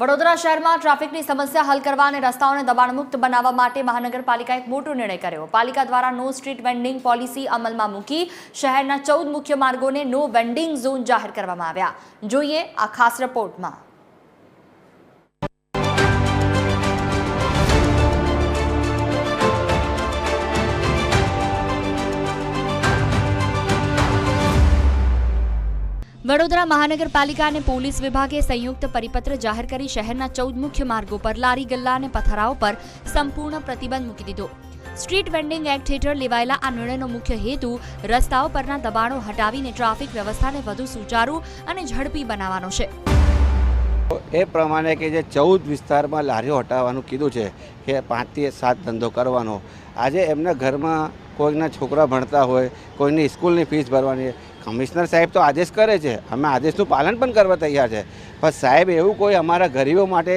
વડોદરા શહેરમાં ટ્રાફિકની સમસ્યા હલ કરવા અને રસ્તાઓને દબાણમુક્ત બનાવવા માટે મહાનગરપાલિકાએ એક મોટો નિર્ણય કર્યો। પાલિકા દ્વારા નો સ્ટ્રીટ વેન્ડિંગ પોલિસી અમલમાં મૂકી શહેરના 14 મુખ્ય માર્ગોને નો વેન્ડિંગ ઝોન જાહેર કરવામાં આવ્યા। જોઈએ આ ખાસ રિપોર્ટમાં। वडोदरा महानगरपालिका ने पोलीस विभागे संयुक्त परिपत्र जाहिर करी शहरना 14 मुख्य मार्गों पर लारी गल्ला और पथराओ पर संपूर्ण प्रतिबंध मूकी दीधो। स्ट्रीट वेन्डिंग एक्ट हेठळ लेवायेला आ निर्णयनो मुख्य हेतु रस्ताओं परना दबाणो हटावीने ट्राफिक व्यवस्थाने वधु सुचारू अने झड़पी बनावવાનો छे। ए प्रमाणे के जे 14 विस्तारमां लारीओ हटाववानुं कीधुं छे के 5 થી 7 धंधो करवानो। आजे एमना घरमां कोईना छोकरा भणता होय, कोईनी स्कूलनी फीस भरवानी, कमिश्नर साहेब तो आदेश करे छे, अमे आदेशनुं पालन पण करवा तैयार छे, पण साहेब एवुं कोई अमारा गरीबो माटे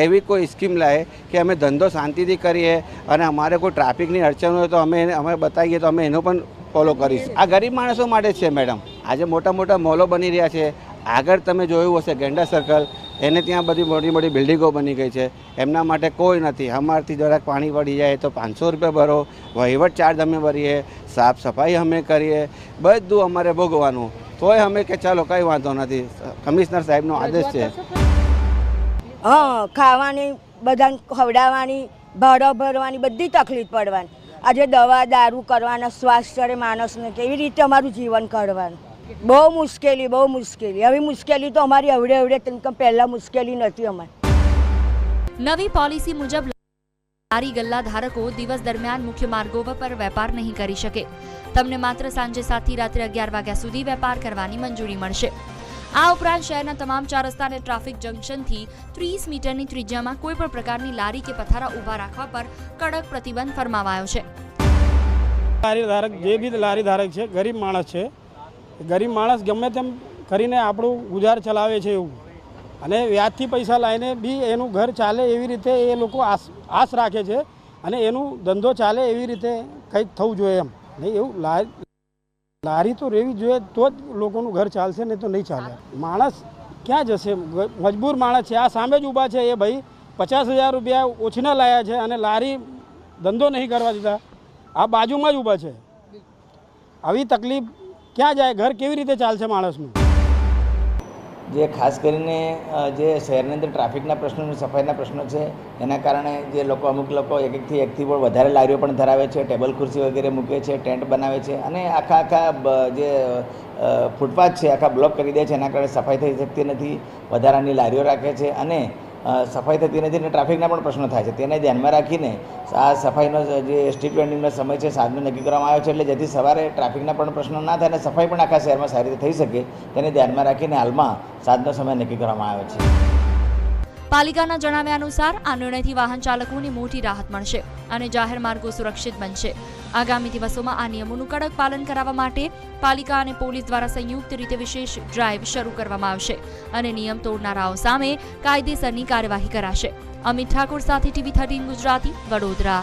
एवी कोई स्कीम लाए कि अमे धंधो शांतिथी करीए अने अमारे कोई ट्राफिकनी अड़चण होय तो अमे बताईए तो अमे एनो पण फॉलो करीशुं। आ गरीब माणसो माटे छे मैडम। आजे मोटा मोटा मॉलो बनी रह्या छे। आगळ तमे जोयुं हशे गेंडा सर्कल एने त्यां बधी मोटी मोटी बिल्डिंगो बनी गई है, एमना माटे कोई नहीं। अमारथी जरा पानी पड़ी जाए तो 500 रुपया भरो, वहीवट चार्ज अमे भरीए, साफ सफाई अमे करीए, बधुं अमारे भोगवानुं। तोय अमे के चालो कई वांधो नथी, कमिश्नर साहेबनो आदेश छे। हाँ, खावानी बधाने खवडाववानी, भाड़ो भरवानी बधी तकलीफ पड़वानी। आजे दवा दारू करवाना, श्वास चढ़े माणसने केवी रीते अमारुं जीवन काढवानुं। बहु मुश्केली हवे मुश्केली तो अमारी अवड़े अवड़े पहला मुश्केली नथी। अमारी नवी पॉलिसी मुजब लारी गल्ला धारको दिवस दरमियान मुख्य मार्गों पर वेपार नहीं करी शके। तमने मात्र सांजे 7 થી रात्रे 11 वाग्या सुधी वेपार करवानी मंजूरी मळशे। आ उपरांत शहरना तमाम 4 रस्ता ने ट्राफिक जंक्शन थी 30 मीटरनी त्रिज्यामां कोईपण प्रकारनी लारी के पथारा उभा राखवा पर कड़क प्रतिबंध फरमावायो छे। लारी धारक जे भी लारी धारक छे गरीब माणस छे, गरीब माणस गमे तेम करीने आपणो गुजार चलावे छे एवुं अने व्याजथी पैसा लाईने बी एनुं घर चाले एवी रीते ए लोको आस राखे छे अने एनुं धंधो चाले एवी रीते कंईक थवुं जोईए। एम नहीं एवुं लारी तो रेवी जोईए तो ज लोकोनुं घर चालशे, नहीं तो नहीं चाले। माणस क्यां जशे? मजबूर माणस छे। आ सामे ज ऊभा छे ए भाई 50,000 रुपया ओछीना लाया छे अने लारी धंधो नहीं करवा दीधा। आ बाजुमां ज ऊभा छे। आवी तकलीफ क्या जाए? घर केवी रीते चालशे माणसनुं? जे खास करीने जे शहरनी अंदर ट्राफिकना प्रश्नों, सफाईना प्रश्नों है एना कारणे जे लोको अमुक लोको एक थी वधारे लारीओ पण धरावे छे, टेबल खुर्सी वगैरह मूके छे, टेंट बनावे छे अने आखा जे फूटपाथ है आखा ब्लॉक करी दे छे। एना कारणे सफाई थई शकती नथी, वधारानी लारीओ राखे छे अने सफाई थती नथी अने ट्राफिकना पण प्रश्नो थाय छे। तेने ध्यानमां राखीने आ सफाईनो जे स्ट्रीट वेन्डिंगनो समय छे साँजनो नक्की करवामां आव्यो छे, એટલે જેથી સવારે ટ્રાફિકના પણ પ્રશ્નો ના થાય અને સફાઈ પણ આખા શહેરમાં સારી રીતે થઈ શકે તેને ધ્યાનમાં રાખીને હાલમાં સાંજનો સમય નક્કી કરવામાં આવ્યો છે। પાલિકાના જણાવ્યા અનુસાર આ નિર્ણયથી વાહન ચાલકોને મોટી રાહત મળશે અને જાહેર માર્ગો સુરક્ષિત બનશે। આગામી દિવસોમાં આ નિયમોનું કડક પાલન કરાવવા માટે પાલિકા અને પોલીસ દ્વારા સંયુક્ત રીતે વિશેષ ડ્રાઈવ શરૂ કરવામાં આવશે અને નિયમ તોડનારાઓ સામે કાયદેસરની કાર્યવાહી કરાશે। અમિત ઠાકોર સાથે TV 13 ગુજરાતી, વડોદરા।